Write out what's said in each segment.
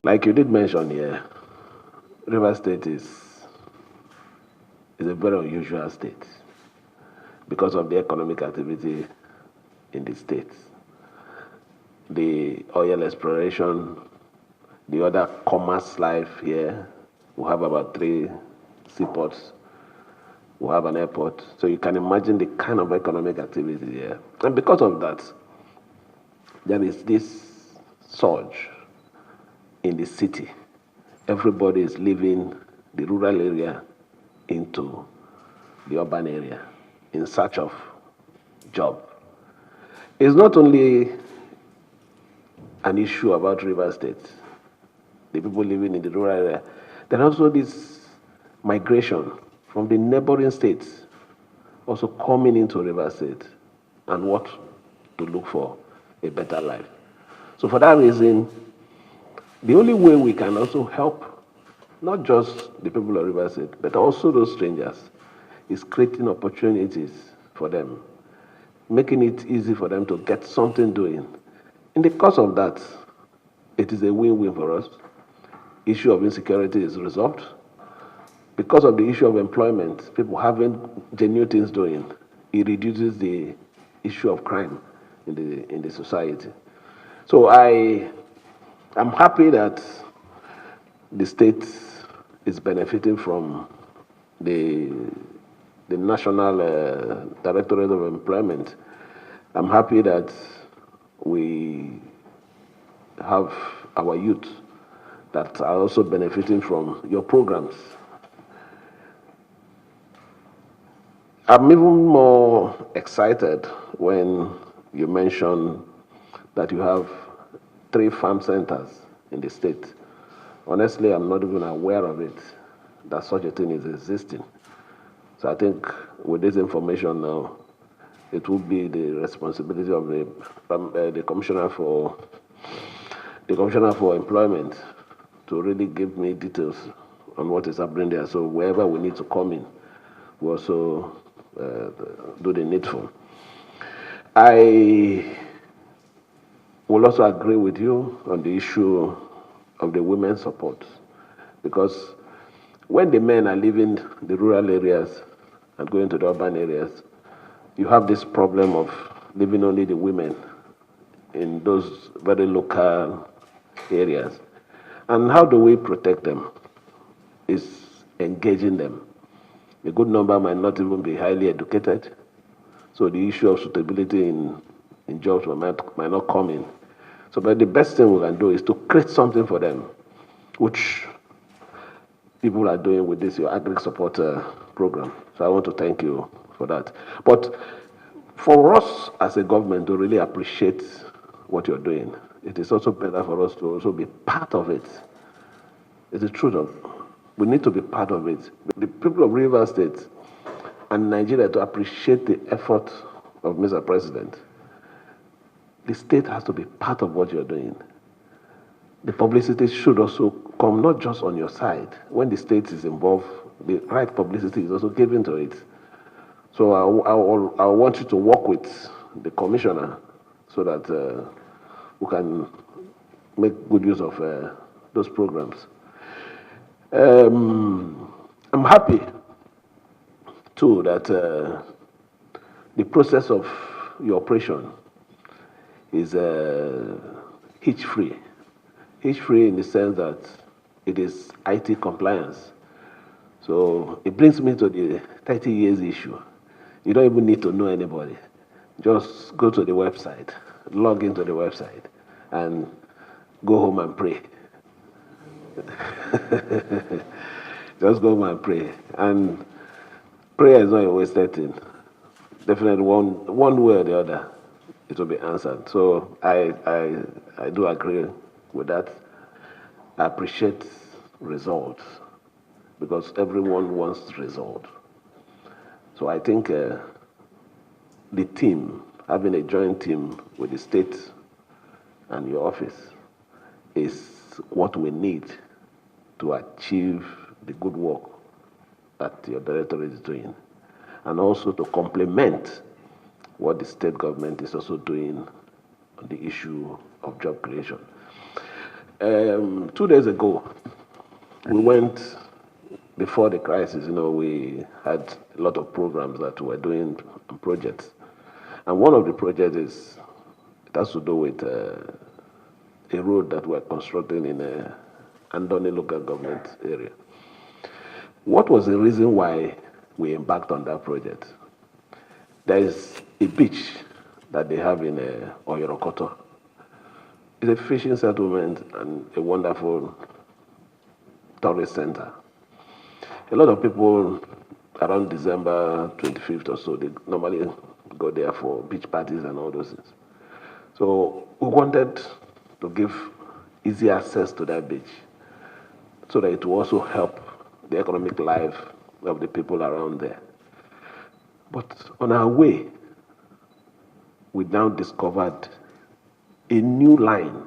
Like you did mention here, River State is a very unusual state because of the economic activity in the state. The oil exploration, the other commerce life here. We have about 3 seaports. We have an airport. So you can imagine the kind of economic activity here. And because of that, there is this surge in the city. Everybody is leaving the rural area into the urban area in search of job. It's not only an issue about River State, the people living in the rural area. There are also this migration from the neighboring states also coming into River State and what to look for a better life. So for that reason, the only way we can also help not just the people of River State, but also those strangers, is creating opportunities for them, making it easy for them to get something doing. In the course of that, it is a win-win for us. Issue of insecurity is resolved. Because of the issue of employment, people having genuine things doing, it reduces the issue of crime in the society. So I'm happy that the state is benefiting from the National Directorate of Employment. I'm happy that we have our youth that are also benefiting from your programs. I'm even more excited when you mention that you have 3 farm centers in the state. Honestly, I'm not even aware of it, that such a thing is existing. So I think with this information now, it will be the responsibility of the commissioner for employment to really give me details on what is happening there. So wherever we need to come in, we also do the needful. I will also agree with you on the issue of the women's support, because when the men are leaving the rural areas and going to the urban areas, you have this problem of leaving only the women in those very local areas. And how do we protect them? Is engaging them. A good number might not even be highly educated, so the issue of suitability in jobs might not come in. So, but the best thing we can do is to create something for them, which people are doing with this your agri support program. So I want to thank you for that. But for us as a government to really appreciate what you're doing, it is also better for us to also be part of it. It's the truth of we need to be part of it. The people of River State and Nigeria to appreciate the effort of Mr. President. The state has to be part of what you're doing. The publicity should also come not just on your side. When the state is involved, the right publicity is also given to it. So I want you to work with the commissioner so that we can make good use of those programs. I'm happy too that the process of your operation is hitch-free. Hitch-free in the sense that it is IT compliance. So it brings me to the 30 years issue. You don't even need to know anybody. Just go to the website, log into the website, and go home and pray. Just go home and pray. And prayer is not a wasted thing. Definitely one way or the other, it will be answered. So I do agree with that. I appreciate results because everyone wants results. So I think the team, having a joint team with the state and your office, is what we need to achieve the good work that your directorate is doing, and also to complement what the state government is also doing on the issue of job creation. 2 days ago, we went, before the crisis, we had a lot of programs that we were doing, projects. And one of the projects it has to do with a road that we're constructing in Andoni local government area. What was the reason why we embarked on that project? There is a beach that they have in Oyorokoto. It's a fishing settlement and a wonderful tourist center. A lot of people around December 25th or so, they normally go there for beach parties and all those things. So we wanted to give easy access to that beach so that it will also help the economic life of the people around there. But on our way, we now discovered a new line,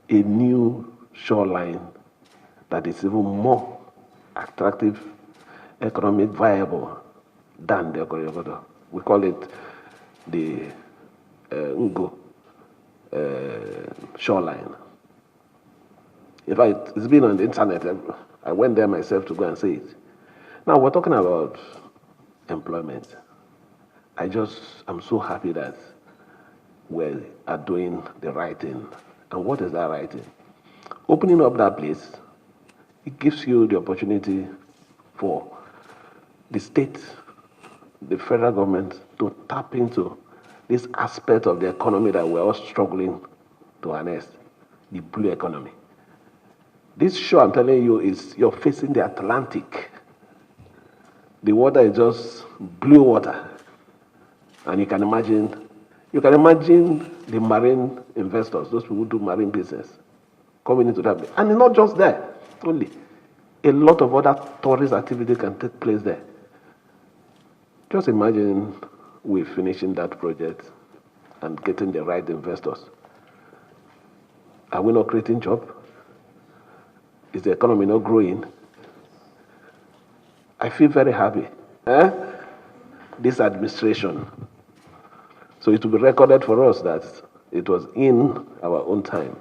a new shoreline that is even more attractive, economic viable than the Okoyokoto. We call it the Ngo shoreline. In fact, it's been on the internet. I went there myself to go and see it. Now we're talking about employment. I'm so happy that we are doing the right thing. And what is that right thing? Opening up that place, it gives you the opportunity for the state, the federal government to tap into this aspect of the economy that we're all struggling to harness, the blue economy. This show, I'm telling you, you're facing the Atlantic. The water is just blue water. And you can imagine the marine investors, those people who do marine business, coming into that. And it's not just there only. A lot of other tourist activity can take place there. Just imagine we finishing that project and getting the right investors. Are we not creating jobs? Is the economy not growing? I feel very happy. This administration. So it will be recorded for us that it was in our own time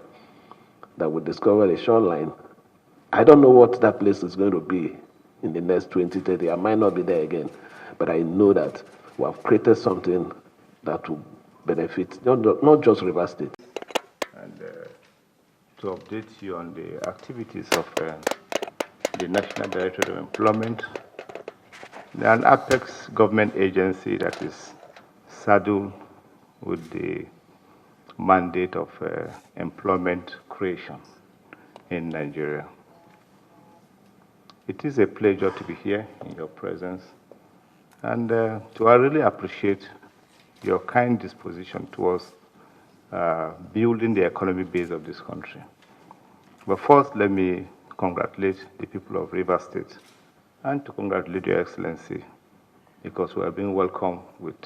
that we discovered a shoreline. I don't know what that place is going to be in the next 20, 30. I might not be there again, but I know that we have created something that will benefit not just River State. And to update you on the activities of the National Directorate of Employment, an apex government agency that is saddled with the mandate of employment creation in Nigeria. It is a pleasure to be here in your presence and I really appreciate your kind disposition towards building the economic base of this country. But first, let me congratulate the people of River State and to congratulate Your Excellency because we are being welcomed with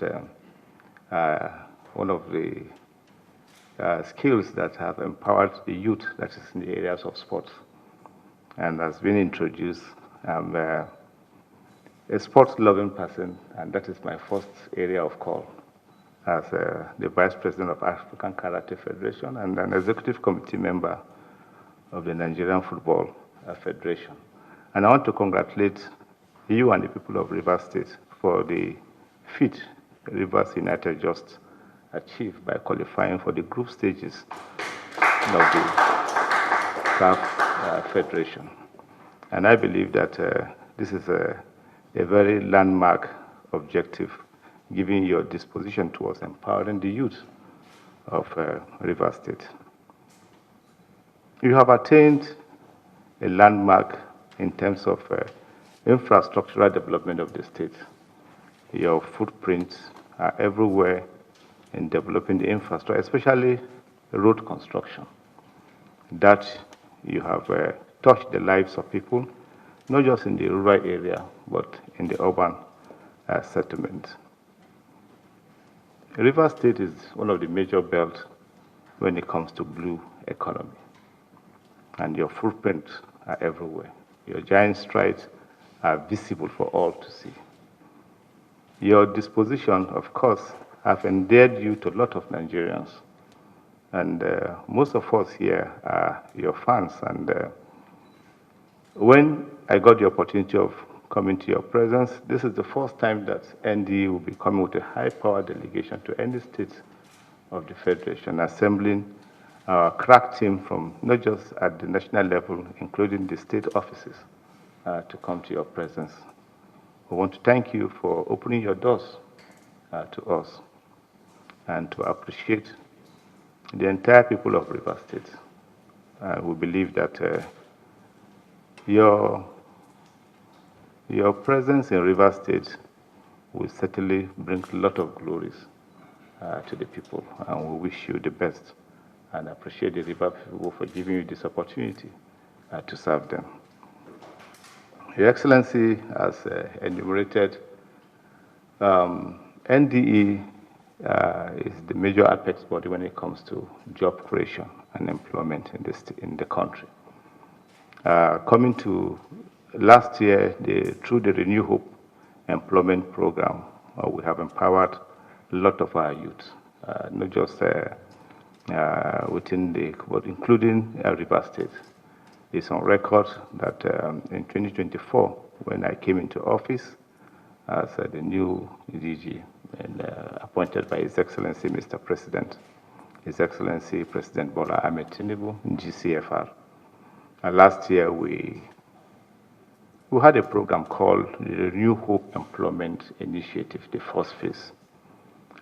one of the skills that have empowered the youth that is in the areas of sports and has been introduced. I'm a sports-loving person, and that is my first area of call as the Vice President of African Karate Federation and an Executive Committee member of the Nigerian Football Federation. And I want to congratulate you and the people of Rivers State for the feat Rivers United just achieved by qualifying for the group stages of the CAF Federation. And I believe that this is a very landmark objective, given your disposition towards empowering the youth of Rivers State. You have attained a landmark in terms of infrastructural development of the state. Your footprints are everywhere in developing the infrastructure, especially road construction. That you have touched the lives of people, not just in the rural area, but in the urban settlement. River State is one of the major belts when it comes to blue economy. And your footprints are everywhere. Your giant strides are visible for all to see. Your disposition, of course, have endeared you to a lot of Nigerians And most of us here are your fans. And when I got the opportunity of coming to your presence, this is the first time that NDE will be coming with a high-power delegation to any state of the Federation, assembling our crack team from not just at the national level, including the state offices, to come to your presence. We want to thank you for opening your doors to us and to appreciate the entire people of Rivers State. We believe that your presence in Rivers State will certainly bring a lot of glories to the people, and we wish you the best and appreciate the River people for giving you this opportunity to serve them. Your Excellency has enumerated NDE is the major apex body when it comes to job creation and employment in the country. Coming to last year, through the Renew Hope employment program, we have empowered a lot of our youth, not just within but including River State. It's on record that in 2024, when I came into office as the new DG and appointed by His Excellency Mr. President, His Excellency President Bola Ahmed Tinubu, GCFR. Last year, we had a program called the New Hope Employment Initiative, the first phase.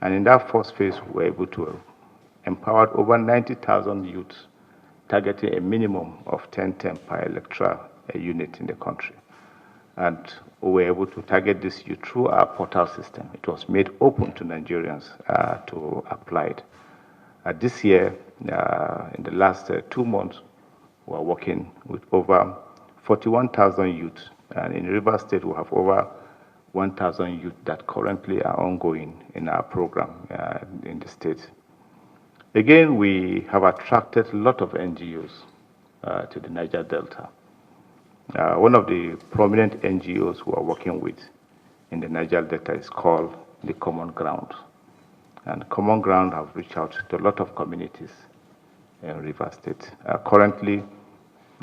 And in that first phase, we were able to empower over 90,000 youths, targeting a minimum of 10 per electoral unit in the country. And we were able to target this youth through our portal system. It was made open to Nigerians to apply it. This year, in the last 2 months, we are working with over 41,000 youth. And in Rivers State, we have over 1,000 youth that currently are ongoing in our program in the state. Again, we have attracted a lot of NGOs to the Niger Delta. One of the prominent NGOs we are working with in the Niger Delta is called the Common Ground. And Common Ground have reached out to a lot of communities in Rivers State. Currently,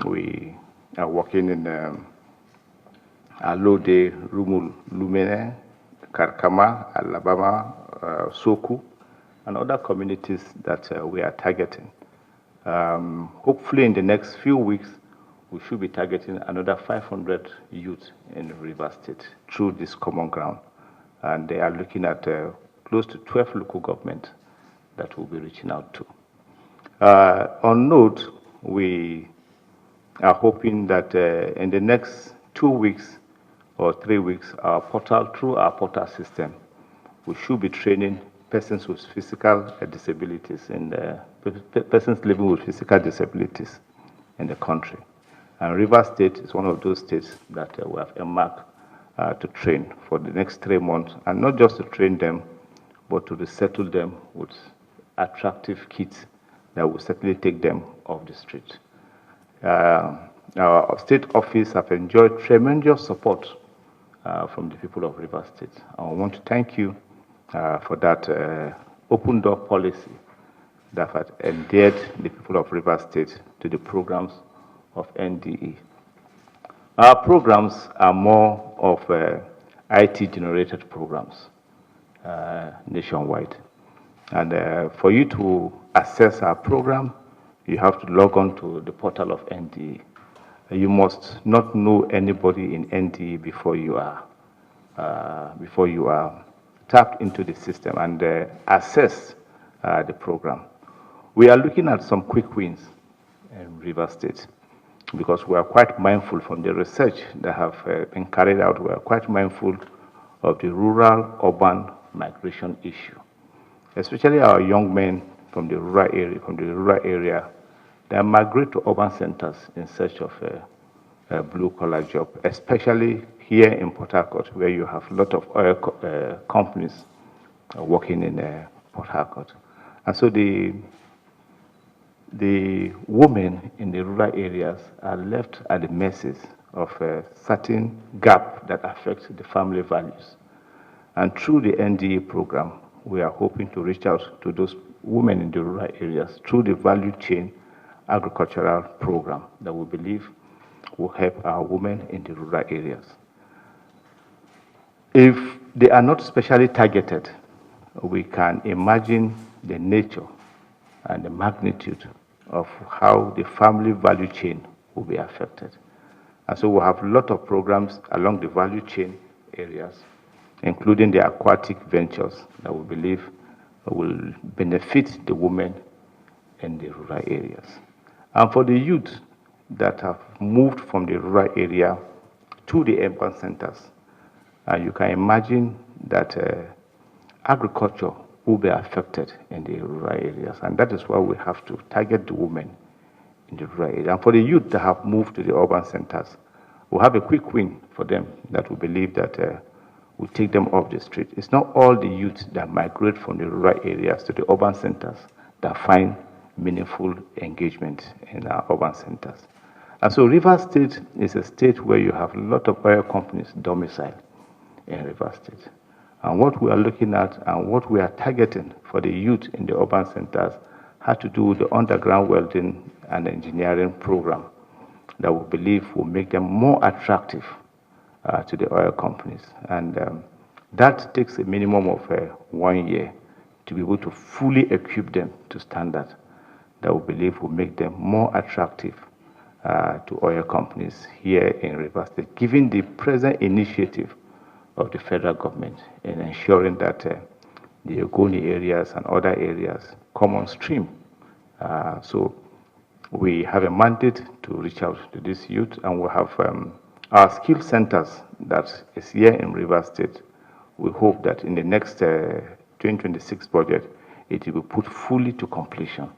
we are working in Alode, Rumul, Lumene, Karkama, Alabama, Soku, and other communities that we are targeting. Hopefully, in the next few weeks, we should be targeting another 500 youth in Rivers State through this Common Ground. And they are looking at close to 12 local governments that we'll be reaching out to. On note, we are hoping that in the next 2 weeks or 3 weeks, through our portal system, we should be training persons with physical disabilities and persons living with physical disabilities in the country. And Rivers State is one of those states that we have earmarked to train for the next 3 months, and not just to train them, but to resettle them with attractive kits that will certainly take them off the street. Our state office have enjoyed tremendous support from the people of Rivers State. I want to thank you for that open door policy that has endeared the people of Rivers State to the programs of NDE. Our programs are more of IT-generated programs nationwide. And for you to access our program, you have to log on to the portal of NDE. You must not know anybody in NDE before you are tapped into the system and access the program. We are looking at some quick wins in Rivers State because we are quite mindful from the research that have been carried out. We are quite mindful of the rural-urban migration issue, especially our young men from the rural area, they migrate to urban centers in search of a blue-collar job, especially here in Port Harcourt, where you have a lot of oil companies working in Port Harcourt. And so the women in the rural areas are left at the mercy of a certain gap that affects the family values. And through the NDA program, we are hoping to reach out to those women in the rural areas through the value chain agricultural program that we believe will help our women in the rural areas. If they are not specially targeted, we can imagine the nature and the magnitude of how the family value chain will be affected. And so we'll have a lot of programs along the value chain areas, including the aquatic ventures that we believe will benefit the women in the rural areas. And for the youth that have moved from the rural area to the urban centers, you can imagine that agriculture will be affected in the rural areas. And that is why we have to target the women in the rural area. And for the youth that have moved to the urban centers, we'll have a quick win for them that we believe that will take them off the street. It's not all the youth that migrate from the rural areas to the urban centers that find meaningful engagement in our urban centers. And so Rivers State is a state where you have a lot of oil companies domiciled in Rivers State. And what we are looking at and what we are targeting for the youth in the urban centers has to do with the underground welding and engineering program that we believe will make them more attractive to the oil companies. And that takes a minimum of 1 year to be able to fully equip them to standard that we believe will make them more attractive to oil companies here in Rivers State, given the present initiative of the federal government in ensuring that the Ogoni areas and other areas come on stream. So we have a mandate to reach out to this youth, and we have our skill centers that is here in Rivers State. We hope that in the next 2026 budget, it will be put fully to completion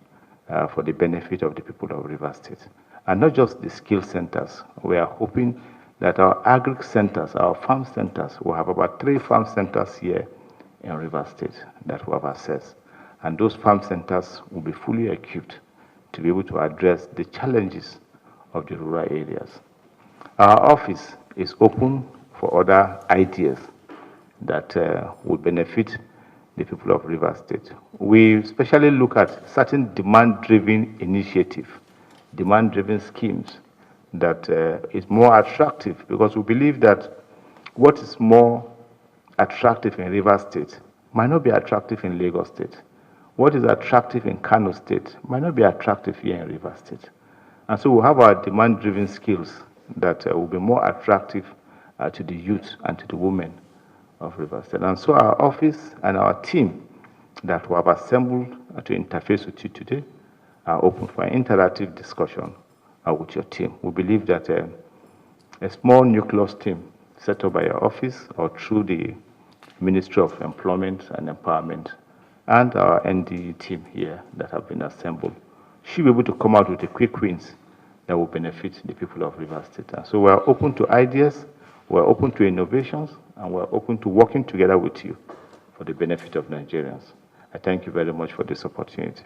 for the benefit of the people of Rivers State. And not just the skill centers. We are hoping that our agri centers, our farm centers, will have about 3 farm centers here in Rivers State that we have access. And those farm centers will be fully equipped to be able to address the challenges of the rural areas. Our office is open for other ideas that will benefit the people of Rivers State. We especially look at certain demand-driven initiatives, demand-driven schemes that is more attractive, because we believe that what is more attractive in Rivers State might not be attractive in Lagos State. What is attractive in Kano State might not be attractive here in Rivers State. And so we have our demand-driven skills that will be more attractive to the youth and to the women of Rivers State. And so our office and our team that we have assembled to interface with you today are open for an interactive discussion with your team. We believe that a small nucleus team set up by your office or through the Ministry of Employment and Empowerment and our NDE team here that have been assembled should be able to come out with a quick wins that will benefit the people of Rivers State. And so we're open to ideas, we're open to innovations, and we're open to working together with you for the benefit of Nigerians. I thank you very much for this opportunity.